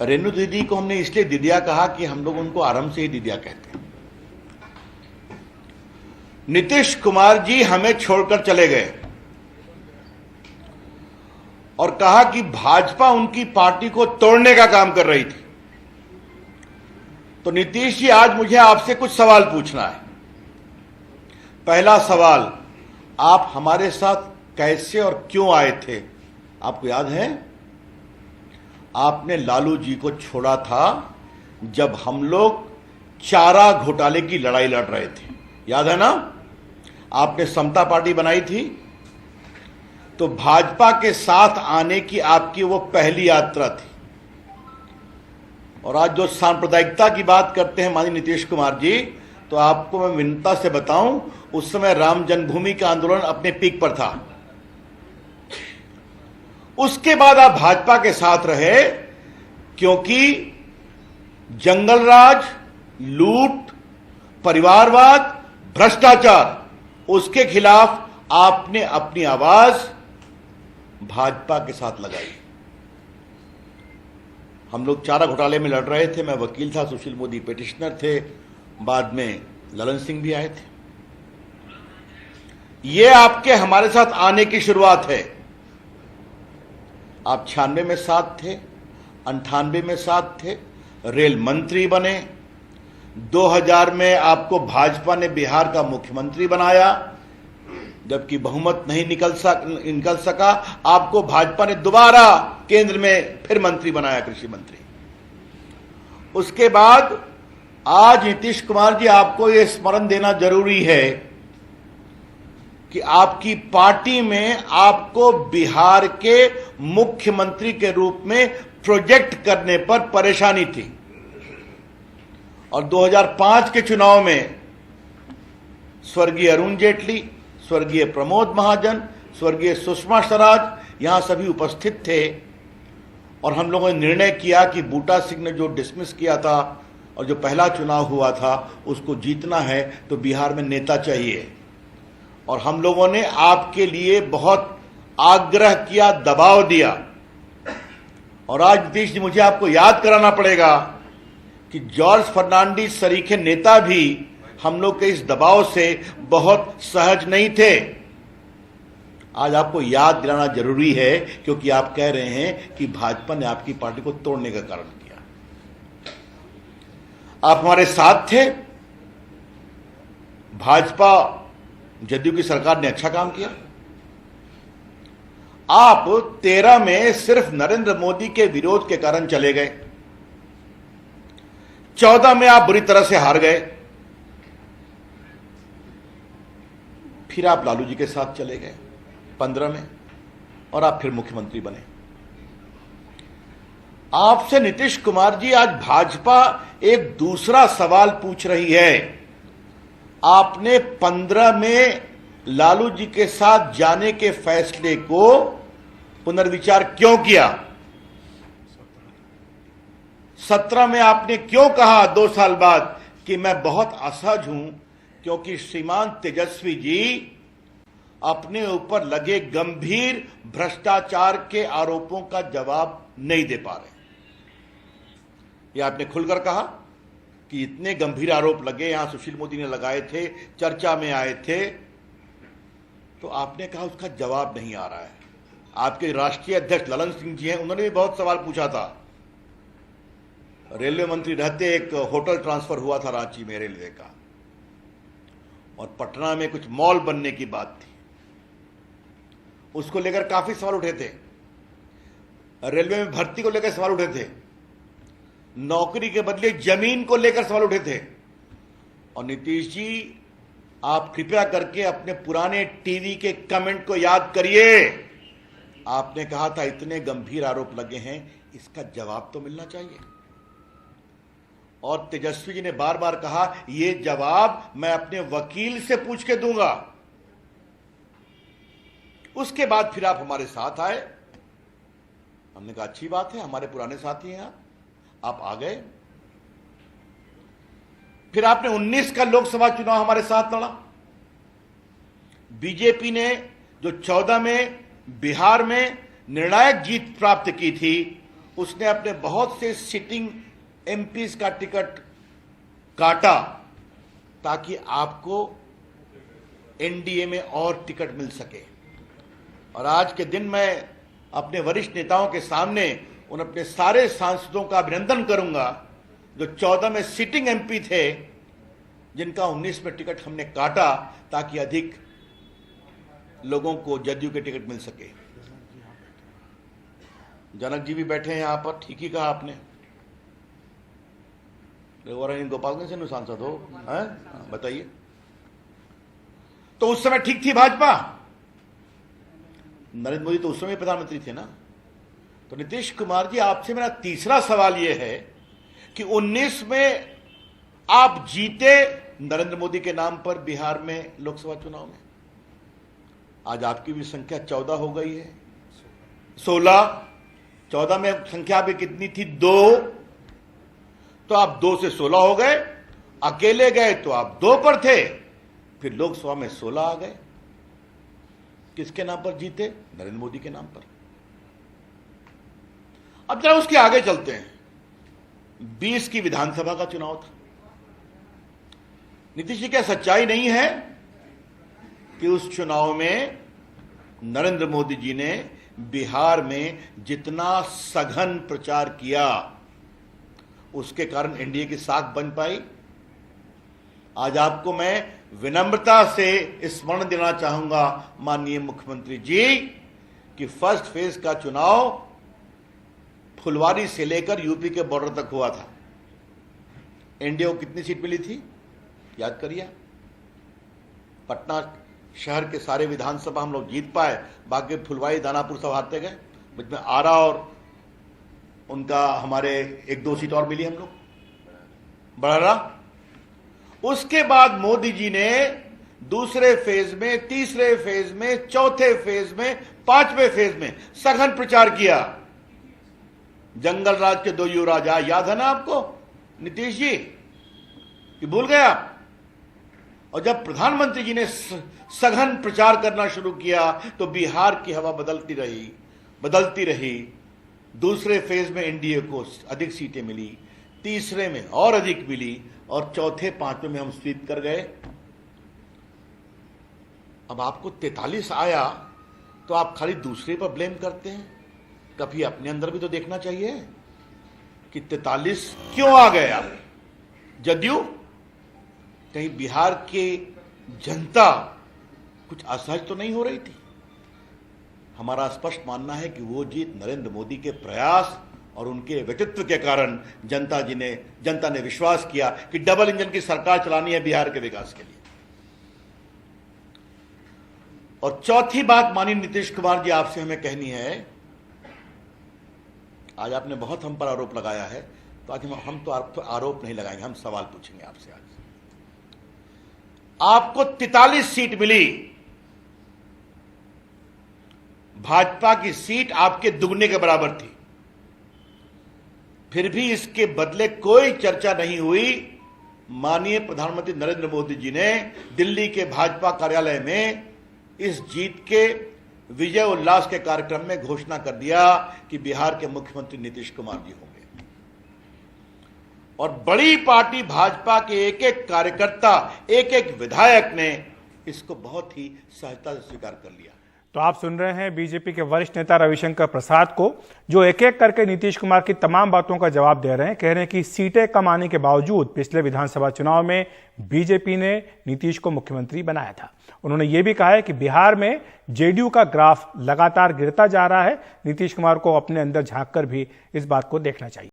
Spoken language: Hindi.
रेणु दीदी को हमने इसलिए दीदिया कहा कि हम लोग उनको आरंभ से ही दीदिया कहते हैं। नीतीश कुमार जी हमें छोड़कर चले गए और कहा कि भाजपा उनकी पार्टी को तोड़ने का काम कर रही थी। तो नीतीश जी, आज मुझे आपसे कुछ सवाल पूछना है। पहला सवाल, आप हमारे साथ कैसे और क्यों आए थे? आपको याद है? आपने लालू जी को छोड़ा था जब हम लोग चारा घोटाले की लड़ाई लड़ रहे थे, याद है ना? आपने समता पार्टी बनाई थी, तो भाजपा के साथ आने की आपकी वो पहली यात्रा थी। और आज जो सांप्रदायिकता की बात करते हैं माननीय नीतीश कुमार जी, तो आपको मैं विनम्रता से बताऊं, उस समय राम जन्मभूमि का आंदोलन अपने पीक पर था। उसके बाद आप भाजपा के साथ रहे क्योंकि जंगल राज, लूट, परिवारवाद, भ्रष्टाचार, उसके खिलाफ आपने अपनी आवाज भाजपा के साथ लगाई। हम लोग चारा घोटाले में लड़ रहे थे, मैं वकील था, सुशील मोदी पिटिशनर थे, बाद में ललन सिंह भी आए थे। ये आपके हमारे साथ आने की शुरुआत है। आप 96 में साथ थे, 98 में साथ थे, रेल मंत्री बने, 2000 में आपको भाजपा ने बिहार का मुख्यमंत्री बनाया, जबकि बहुमत नहीं निकल सका, आपको भाजपा ने दोबारा केंद्र में फिर मंत्री बनाया, कृषि मंत्री। उसके बाद आज नीतीश कुमार जी, आपको यह स्मरण देना जरूरी है कि आपकी पार्टी में आपको बिहार के मुख्यमंत्री के रूप में प्रोजेक्ट करने पर परेशानी थी। और 2005 के चुनाव में स्वर्गीय अरुण जेटली, स्वर्गीय प्रमोद महाजन, स्वर्गीय सुषमा स्वराज यहां सभी उपस्थित थे और हम लोगों ने निर्णय किया कि बूटा सिंह ने जो डिसमिस किया था और जो पहला चुनाव हुआ था उसको जीतना है तो बिहार में नेता चाहिए। और हम लोगों ने आपके लिए बहुत आग्रह किया, दबाव दिया। और आज नीतीश जी, मुझे आपको याद कराना पड़ेगा कि जॉर्ज फर्नांडिस सरीखे नेता भी हम लोग के इस दबाव से बहुत सहज नहीं थे। आज आपको याद दिलाना जरूरी है क्योंकि आप कह रहे हैं कि भाजपा ने आपकी पार्टी को तोड़ने का कारण किया। आप हमारे साथ थे, भाजपा जदयू की सरकार ने अच्छा काम किया। आप 13 में सिर्फ नरेंद्र मोदी के विरोध के कारण चले गए, 14 में आप बुरी तरह से हार गए, फिर आप लालू जी के साथ चले गए 15 में और आप फिर मुख्यमंत्री बने। आपसे नीतीश कुमार जी, आज भाजपा एक दूसरा सवाल पूछ रही है। आपने 15 में लालू जी के साथ जाने के फैसले को पुनर्विचार क्यों किया? 17 में आपने क्यों कहा 2 साल बाद कि मैं बहुत असहज हूं क्योंकि श्रीमान तेजस्वी जी अपने ऊपर लगे गंभीर भ्रष्टाचार के आरोपों का जवाब नहीं दे पा रहे? यह आपने खुलकर कहा कि इतने गंभीर आरोप लगे, यहां सुशील मोदी ने लगाए थे, चर्चा में आए थे, तो आपने कहा उसका जवाब नहीं आ रहा है। आपके राष्ट्रीय अध्यक्ष ललन सिंह जी हैं, उन्होंने भी बहुत सवाल पूछा था। रेलवे मंत्री रहते एक होटल ट्रांसफर हुआ था रांची में रेलवे का, और पटना में कुछ मॉल बनने की बात थी, उसको लेकर काफी सवाल उठे थे। रेलवे में भर्ती को लेकर सवाल उठे थे, नौकरी के बदले जमीन को लेकर सवाल उठे थे। और नीतीश जी, आप कृपया करके अपने पुराने टीवी के कमेंट को याद करिए। आपने कहा था इतने गंभीर आरोप लगे हैं, इसका जवाब तो मिलना चाहिए। और तेजस्वी जी ने बार बार कहा यह जवाब मैं अपने वकील से पूछ के दूंगा। उसके बाद फिर आप हमारे साथ आए, हमने कहा अच्छी बात है, हमारे पुराने साथी हैं आप आ गए। फिर आपने 19 का लोकसभा चुनाव हमारे साथ लड़ा। बीजेपी ने जो 14 में बिहार में निर्णायक जीत प्राप्त की थी, उसने अपने बहुत से सिटिंग एमपीज का टिकट काटा ताकि आपको एनडीए में और टिकट मिल सके। और आज के दिन मैं अपने वरिष्ठ नेताओं के सामने उन अपने सारे सांसदों का अभिनंदन करूंगा जो 14 में सिटिंग एमपी थे, जिनका 19 में टिकट हमने काटा ताकि अधिक लोगों को जदयू के टिकट मिल सके। जनक जी भी बैठे हैं यहां पर, ठीक ही कहा आपने। गोपालगंज से सांसद हो, बताइए। तो उस समय ठीक थी भाजपा, नरेंद्र मोदी तो उस समय प्रधानमंत्री थे ना। तो नीतीश कुमार जी, आपसे मेरा तीसरा सवाल यह है कि 19 में आप जीते नरेंद्र मोदी के नाम पर बिहार में लोकसभा चुनाव में। आज आपकी भी संख्या 14 हो गई है, 16। 14 में संख्या अभी कितनी थी? 2। तो आप 2 से 16 हो गए। अकेले गए तो आप 2 पर थे, फिर लोकसभा में 16 आ गए। किसके नाम पर जीते? नरेंद्र मोदी के नाम पर। अब जरा उसके आगे चलते हैं। 20 की विधानसभा का चुनाव था। नीतीश जी, क्या सच्चाई नहीं है कि उस चुनाव में नरेंद्र मोदी जी ने बिहार में जितना सघन प्रचार किया उसके कारण एनडीए की साख बन पाई? आज आपको मैं विनम्रता से स्मरण देना चाहूंगा माननीय मुख्यमंत्री जी कि फर्स्ट फेज का चुनाव फुलवारी से लेकर यूपी के बॉर्डर तक हुआ था। एनडीए को कितनी सीट मिली थी याद करिए। पटना शहर के सारे विधानसभा हम लोग जीत पाए, बाकी फुलवारी दानापुर सब हारते गए। मुझ में आरा और उनका हमारे 1-2 सीट और मिली हम लोग, बड़ा। उसके बाद मोदी जी ने दूसरे फेज में, तीसरे फेज में, चौथे फेज में, 5वें फेज में सघन प्रचार किया। जंगल राज के 2 युवराज याद है ना आपको नीतीश जी, कि भूल गए आप? और जब प्रधानमंत्री जी ने सघन प्रचार करना शुरू किया तो बिहार की हवा बदलती रही। दूसरे फेज में एनडीए को अधिक सीटें मिली, तीसरे में और अधिक मिली, और चौथे 5वें में हम स्वीप कर गए। अब आपको 43 आया तो आप खाली दूसरे पर ब्लेम करते हैं। कभी अपने अंदर भी तो देखना चाहिए कि 43 क्यों आ गए आप? जदयू, कहीं बिहार की जनता कुछ असहज तो नहीं हो रही थी? हमारा स्पष्ट मानना है कि वो जीत नरेंद्र मोदी के प्रयास और उनके व्यक्तित्व के कारण जनता ने विश्वास किया कि डबल इंजन की सरकार चलानी है बिहार के विकास के लिए। और चौथी बात माननीय नीतीश कुमार जी आपसे हमें कहनी है। आज आपने बहुत हम पर आरोप लगाया है, तो आज हम तो आरोप नहीं लगाएंगे, हम सवाल पूछेंगे आपसे। आज आपको 43 सीट मिली, भाजपा की सीट आपके दुगने के बराबर थी, फिर भी इसके बदले कोई चर्चा नहीं हुई। माननीय प्रधानमंत्री नरेंद्र मोदी जी ने दिल्ली के भाजपा कार्यालय में इस जीत के विजय उल्लास के कार्यक्रम में घोषणा कर दिया कि बिहार के मुख्यमंत्री नीतीश कुमार जी होंगे। और बड़ी पार्टी भाजपा के एक एक कार्यकर्ता, एक एक विधायक ने इसको बहुत ही सहजता से स्वीकार कर लिया। तो आप सुन रहे हैं बीजेपी के वरिष्ठ नेता रविशंकर प्रसाद को, जो एक एक करके नीतीश कुमार की तमाम बातों का जवाब दे रहे हैं। कह रहे हैं कि सीटें कम आने के बावजूद पिछले विधानसभा चुनाव में बीजेपी ने नीतीश को मुख्यमंत्री बनाया था। उन्होंने ये भी कहा है कि बिहार में जेडीयू का ग्राफ लगातार गिरता जा रहा है। नीतीश कुमार को अपने अंदर झांक कर भी इस बात को देखना चाहिए।